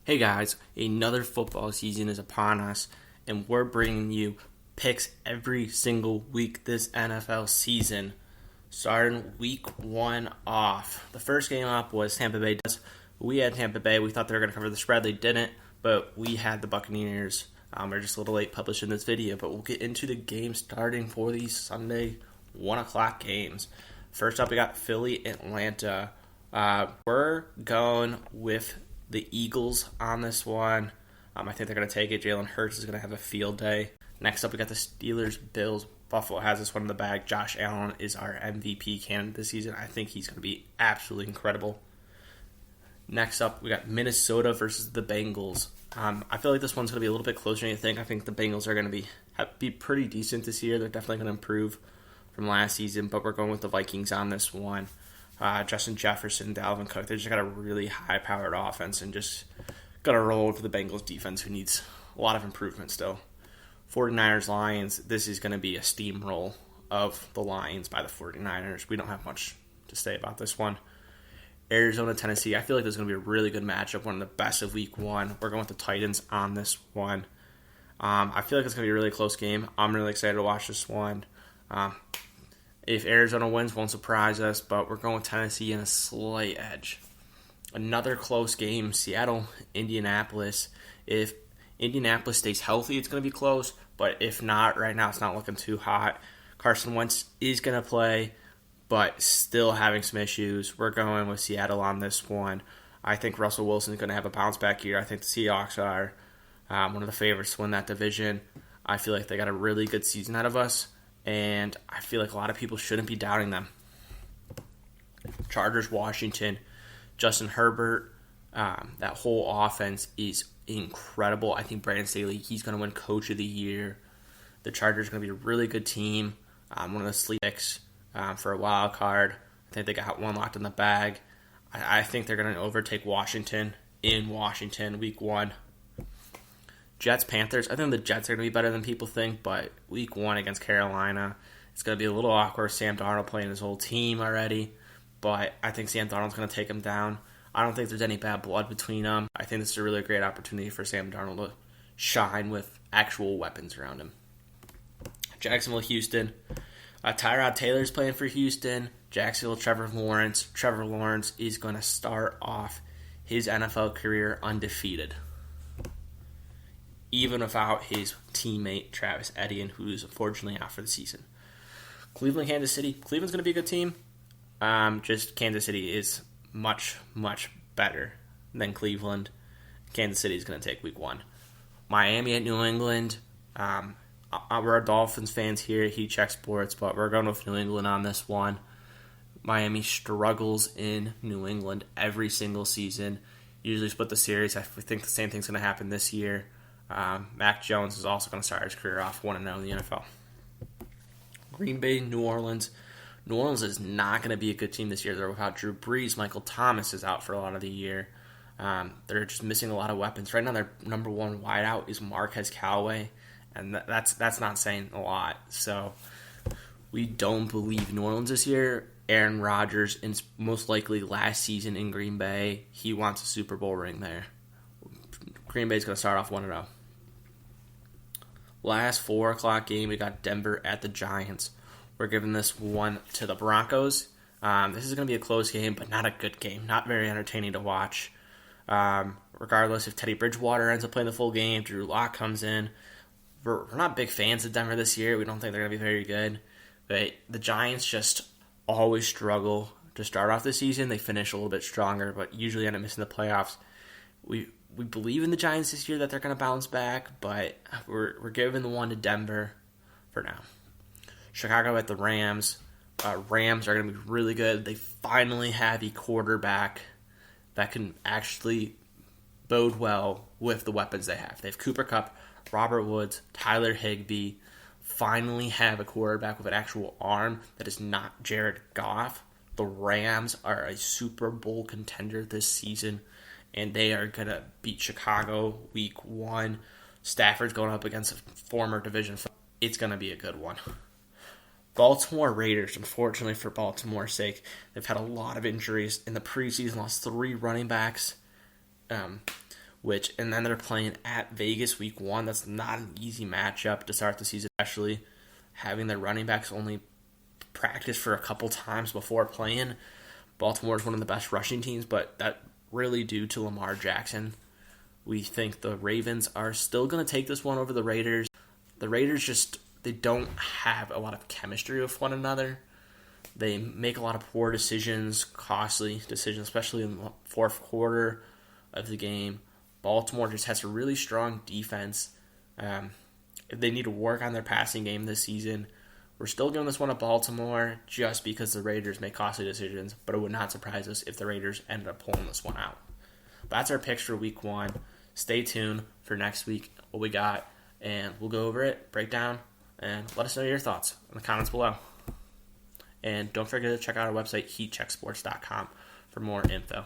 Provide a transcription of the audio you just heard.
Hey guys, another football season is upon us, and we're bringing you picks every single week this NFL season. Starting week one off. The first game up was Tampa Bay. We had Tampa Bay. We thought they were going to cover the spread. They didn't, but we had the Buccaneers. We're just a little late publishing this video, but we'll get into the game starting for these Sunday 1 o'clock games. First up, we got Philly, Atlanta. We're going with the Eagles on this one. I think they're going to take it. Jalen Hurts is going to have a field day. Next up, we got the Steelers, Bills. Buffalo has this one in the bag. Josh Allen is our MVP candidate this season. I think he's going to be absolutely incredible. Next up, we got Minnesota versus the Bengals. I feel like this one's going to be a little bit closer than you think. I think the Bengals are going to be pretty decent this year. They're definitely going to improve from last season, but we're going with the Vikings on this one. Justin Jefferson, Dalvin Cook, they just got a really high-powered offense and just got to roll over the Bengals defense, who needs a lot of improvement still. 49ers, Lions, this is going to be a steamroll of the Lions by the 49ers. We don't have much to say about this one. Arizona, Tennessee, I feel like this is going to be a really good matchup, one of the best of week one. We're going with the Titans on this one. I feel like it's going to be a really close game. I'm really excited to watch this one. If Arizona wins, won't surprise us, but we're going with Tennessee in a slight edge. Another close game, Seattle, Indianapolis. If Indianapolis stays healthy, it's going to be close, but if not, right now it's not looking too hot. Carson Wentz is going to play, but still having some issues. We're going with Seattle on this one. I think Russell Wilson is going to have a bounce back year. I think the Seahawks are one of the favorites to win that division. I feel like they got a really good season out of us, and I feel like a lot of people shouldn't be doubting them. Chargers, Washington, Justin Herbert, that whole offense is incredible. I think Brandon Staley, he's going to win Coach of the Year. The Chargers are going to be a really good team. One of the sleep picks for a wild card. I think they got one locked in the bag. I think they're going to overtake Washington in Washington week one. Jets, Panthers. I think the Jets are going to be better than people think, but week one against Carolina, it's going to be a little awkward. Sam Darnold playing his whole team already, but I think Sam Darnold's going to take him down. I don't think there's any bad blood between them. I think this is a really great opportunity for Sam Darnold to shine with actual weapons around him. Jacksonville, Houston. Tyrod Taylor's playing for Houston. Jacksonville, Trevor Lawrence. Trevor Lawrence is going to start off his NFL career undefeated, even without his teammate Travis Etienne, who's unfortunately out for the season. Cleveland, Kansas City. Cleveland's going to be a good team. Just Kansas City is much, much better than Cleveland. Kansas City is going to take week one. Miami at New England. We're Dolphins fans here. He checks sports, but we're going with New England on this one. Miami struggles in New England every single season. Usually split the series. I think the same thing's going to happen this year. Mac Jones is also going to start his career off 1-0 in the NFL. Green Bay, New Orleans. New Orleans is not going to be a good team this year. They're without Drew Brees. Michael Thomas is out for a lot of the year. They're just missing a lot of weapons. Right now, their number one wideout is Marquez Callaway, and that's not saying a lot. So we don't believe New Orleans this year. Aaron Rodgers, in most likely last season in Green Bay, he wants a Super Bowl ring there. Green Bay's going to start off 1-0. Last 4 o'clock game, we got Denver at the Giants. We're giving this one to the Broncos. This is going to be a close game, but not a good game. Not very entertaining to watch. Regardless if Teddy Bridgewater ends up playing the full game, Drew Lock comes in. We're not big fans of Denver this year. We don't think they're going to be very good. But the Giants just always struggle to start off the season. They finish a little bit stronger, but usually end up missing the playoffs. We believe in the Giants this year that they're going to bounce back, but we're giving the one to Denver for now. Chicago at the Rams. Rams are going to be really good. They finally have a quarterback that can actually bode well with the weapons they have. They have Cooper Kupp, Robert Woods, Tyler Higbee. Finally have a quarterback with an actual arm that is not Jared Goff. The Rams are a Super Bowl contender this season, and they are going to beat Chicago week one. Stafford's going up against a former division. It's going to be a good one. Baltimore Raiders, unfortunately for Baltimore's sake, they've had a lot of injuries in the preseason, lost 3 running backs. and then they're playing at Vegas week 1. That's not an easy matchup to start the season, especially having their running backs only practice for a couple times before playing. Baltimore is one of the best rushing teams, but that really due to Lamar Jackson. We think the Ravens are still going to take this one over the Raiders. The Raiders they don't have a lot of chemistry with one another. They make a lot of poor decisions, costly decisions, especially in the fourth quarter of the game. Baltimore just has a really strong defense. They need to work on their passing game this season. We're still giving this one to Baltimore just because the Raiders make costly decisions, but it would not surprise us if the Raiders ended up pulling this one out. But that's our picks for week 1. Stay tuned for next week, what we got, and we'll go over it, break down, and let us know your thoughts in the comments below. And don't forget to check out our website, heatchecksports.com, for more info.